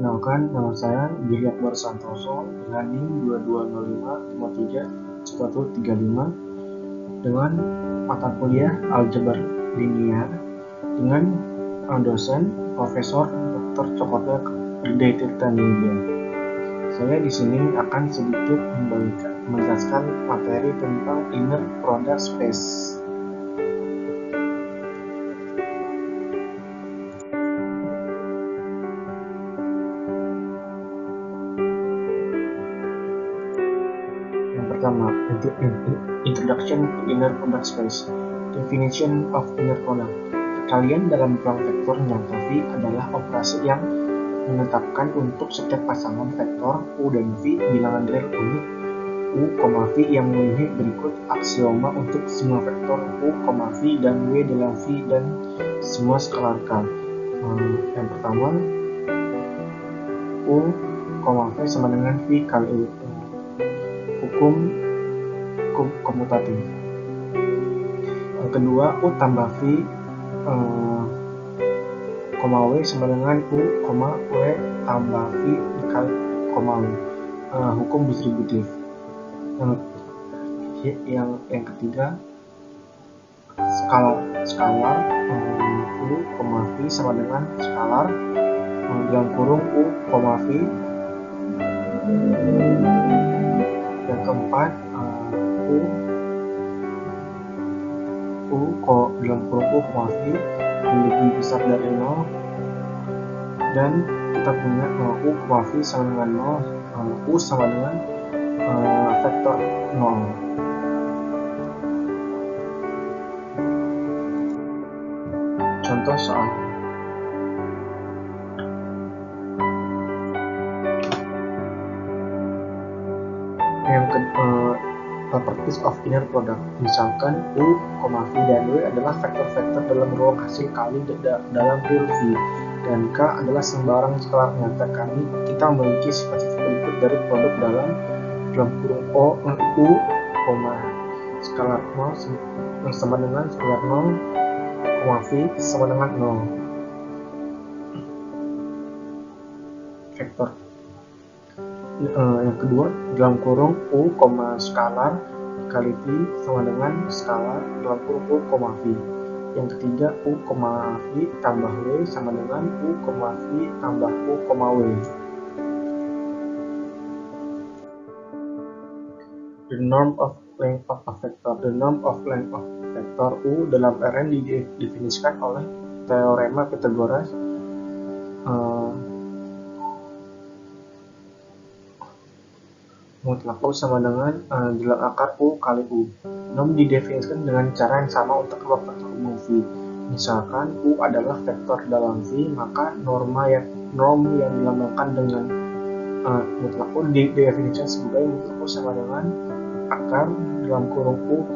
Perkenalkan, nama saya Giri Akbar Santoso dengan NIM 2205531135 dengan mata kuliah Aljabar Linear dengan dosen Profesor Dr. Cokorda Gede Tirtaninggia. Saya di sini akan sedikit menjelaskan materi tentang inner product space. Yang pertama, introduction to inner product space. Definition of inner product. Perkalian dalam ruang vektor nyata V adalah operasi yang menetapkan untuk setiap pasangan vektor U dan V bilangan real unik U, V yang memenuhi berikut aksioma untuk semua vektor U, V dan W dalam V dan semua skalar K. Yang pertama, U, V sama dengan V kali U. Hukum komutatif. Yang kedua, U tambah V, W sama dengan U, W tambah V dikali W. Hukum distributif. Yang ketiga, skalar U, V sama dengan skalar dalam kurung U, V. Yang keempat, dalam kurung U, V lebih besar dari 0 dan kita punya U, V sama dengan 0, U sama dengan vektor 0. Contoh soal. Yang properties of inner product. Misalkan U, V dan W adalah vektor-vektor dalam ruang hasil kali dalam real V dan K adalah sembarang skalar nyata kali. Kita memiliki sifat-sifat berikut dari produk dalam kurung U, skalar 0 sama dengan skalar 0, V sama dengan 0. Vektor. Yang kedua, dalam kurung U, skalar kali V sama dengan skalar dalam kurung U, V. Yang ketiga, U, V tambah W sama dengan U, V tambah U, W. The norm of length of a vector. The norm of length of vector U dalam Rn didefinisikan oleh teorema Pythagoras. Mutlak U sama dengan dalam akar U kali U. Norm didefinisikan dengan cara yang sama untuk ruang vektor umum V. Misalkan U adalah vektor dalam V, maka norm yang dilambangkan dengan mutlak U didefinisikan sebagai mutlak U sama dengan akar dalam kurung U,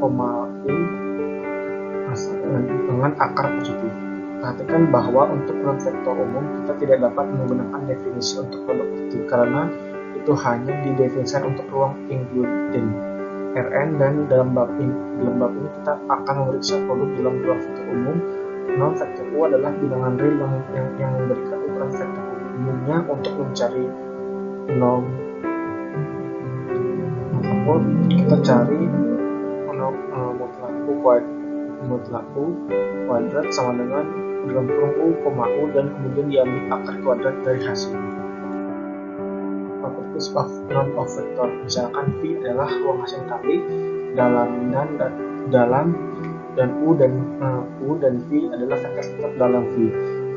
dengan akar positif. Perhatikan bahwa untuk ruang vektor umum kita tidak dapat menggunakan definisi untuk produk positif karena itu hanya didefinisikan untuk ruang including Rn, dan dalam bab ini kita akan memeriksa produk dalam ruang vektor umum. Non vektor U adalah bilangan real yang memberikan ukuran vektor umumnya. Untuk mencari norm kita cari mutlak U kuadrat sama dengan dalam kurung U, dan kemudian diambil akar kuadrat dari hasil. Properties of norm of vector. Misalkan V adalah ruang hasil kali dalam dan U dan V adalah vektor dalam V.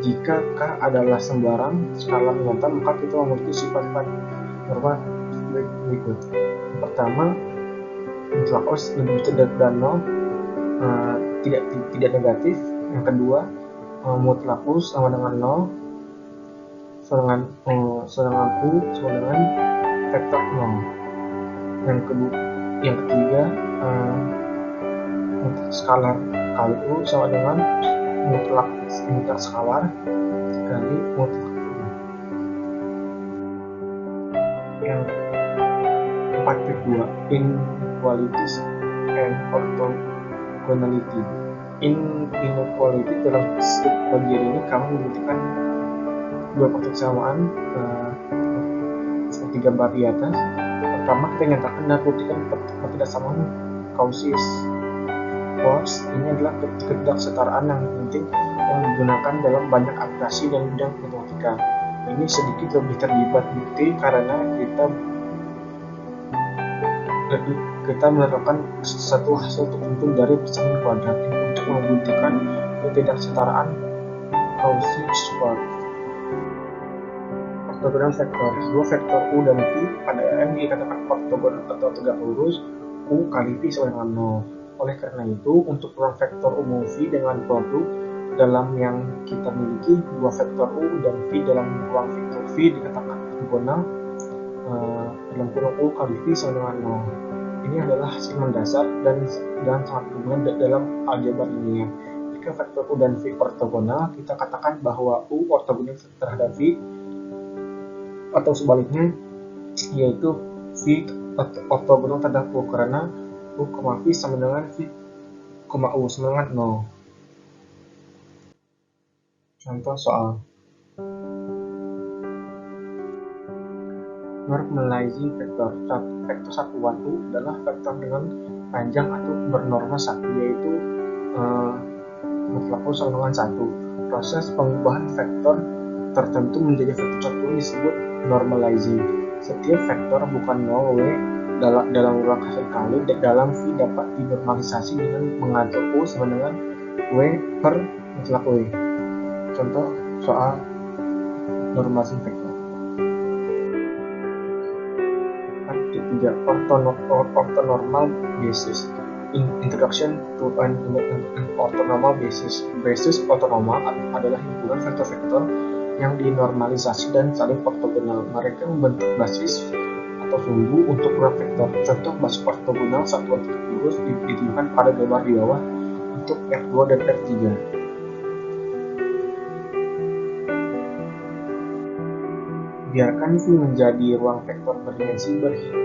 Jika K adalah sembarang skalar nyata, maka kita memiliki sifat-sifat berikut. Pertama, mutlak U lebih besar dari 0, tidak negatif. Yang kedua, mutlak U sama dengan 0, sedangkan U sama dengan vektor 0. Yang ketiga, mutlak skalar kali U sama dengan mutlak skalar kali mutlak U. Yang 4.2, inequalities and orthogonality. Inequality dalam bagian ini kami membutuhkan dua persamaan seperti gambar di atas. Pertama, kita nyatakan dan buktikan ketidaksamaan causes force. Ini adalah ketidaksetaraan yang penting yang digunakan dalam banyak aplikasi dan bidang matematika. Ini sedikit lebih terlibat bukti karena kita menerapkan satu hasil tertentu dari persamaan kuadrat untuk membuktikan ketidaksetaraan causes force. Ortogonal vektor. Dua vektor U dan V pada Rn dikatakan ortogonal atau tegak lurus. U kali V sama dengan 0. Oleh karena itu, untuk ruang vektor U mau V dengan produk dalam yang kita miliki, dua vektor U dan V dalam ruang vektor V dikatakan ortogonal dalam kurung U kali V sama dengan 0. Ini adalah hasil mendasar dan sangat berguna dalam aljabar ilmiah. Jika vektor U dan V ortogonal, kita katakan bahwa U ortogonal terhadap V, atau sebaliknya, yaitu V ortogonal terhadap U karena U, V sama dengan V, U sama dengan 0. Contoh soal. Normalizing vektor. Vektor satuan U adalah vektor dengan panjang atau bernorma 1, yaitu mutlak U sama dengan 1. Proses pengubahan vektor tertentu menjadi vektor satuan disebut normalizing. Setiap vektor bukan 0 W dalam ruang hasil kali dalam V dapat dinormalisasi dengan mengatur U sama dengan W per mutlak W. Contoh soal normalisasi vektor. 3. Orthonormal basis. Introduction to an orthonormal basis. Basis ortonormal adalah himpunan vektor-vektor yang dinormalisasi dan saling ortogonal. Mereka membentuk basis atau sumbu untuk ruang vektor. Contoh basis ortogonal satuan tegak lurus ditunjukkan pada gambar di bawah untuk R2 dan R3. Biarkan V menjadi ruang vektor berdimensi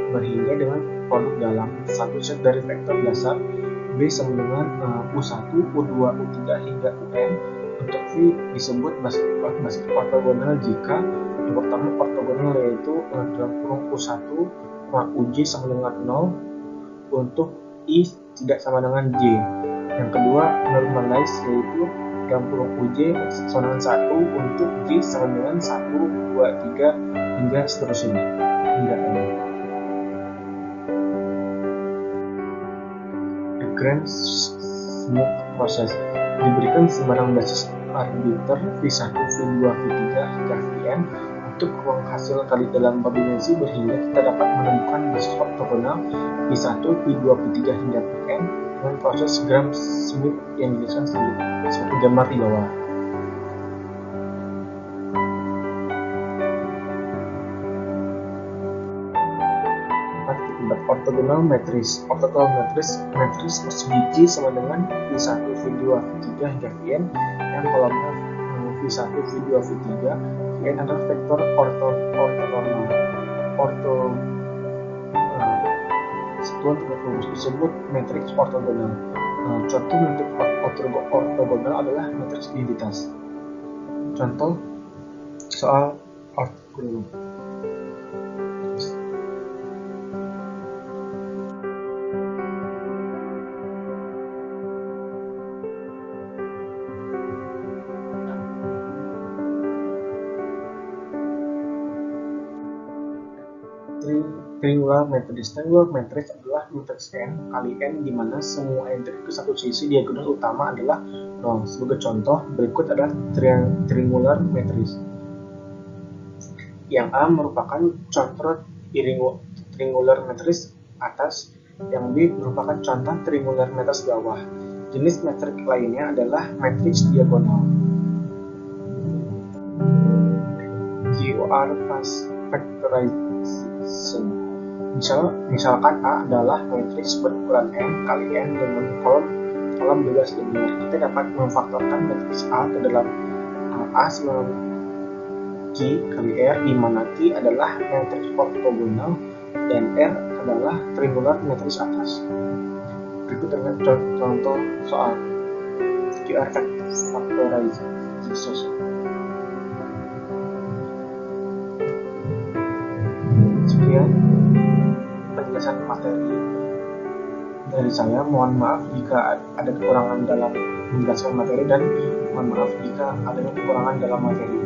berhingga dengan produk dalam satu set dari vektor dasar B sama dengan U1, U2, U3 hingga UN. Untuk V disebut basis ortogonal jika yang pertama ortogonal yaitu dalam kurung U1 Uj sama dengan 0 untuk I tidak sama dengan J. Yang kedua normalize yaitu dalam kurung Uj sama dengan 1 untuk J sama dengan 1, 2, 3 hingga seterusnya hingga N. The Gram Smooth Process diberikan sembarang basis arbiter V1, V2, V3 hingga Vn. Untuk ruang hasil kali dalam berdimensi berhingga kita dapat menemukan basis ortogonal V1, V2, V3 hingga Vn dengan proses Gram Smooth yang dijelaskan seperti gambar di bawah. Ortogonal matris. Ortogonal matris persegi sama dengan V1, V2, V3 hingga Vn yang kolomnya V1, V2, V3. Vn adalah vektor ortonormal. Satuan tegak lurus disebut matriks ortogonal. Contoh matriks ortogonal adalah matriks identitas. Contoh soal ortogonal. Triangular matrix. Triangular matrix adalah matriks N kali N di mana semua entry ke satu sisi diagonal utama adalah 0. Sebagai contoh, berikut adalah triangular matrix. Yang A merupakan contoh triangular matrix atas, yang B merupakan contoh triangular matrix bawah. Jenis matriks lainnya adalah matriks diagonal. GOR factorization. Misalkan A adalah matriks berukuran M kali N dengan kolom bebas linear. Kita dapat memfaktorkan matriks A ke dalam A sama Q kali R, di mana Q adalah matriks ortogonal dan R adalah triangular matriks atas. Berikut adalah contoh soal QR factorization. dari saya. Mohon maaf jika ada kekurangan dalam menjelaskan materi, dan mohon maaf jika ada kekurangan dalam materi.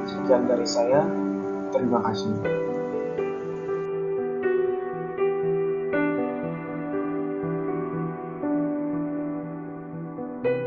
Sekian dari saya, terima kasih.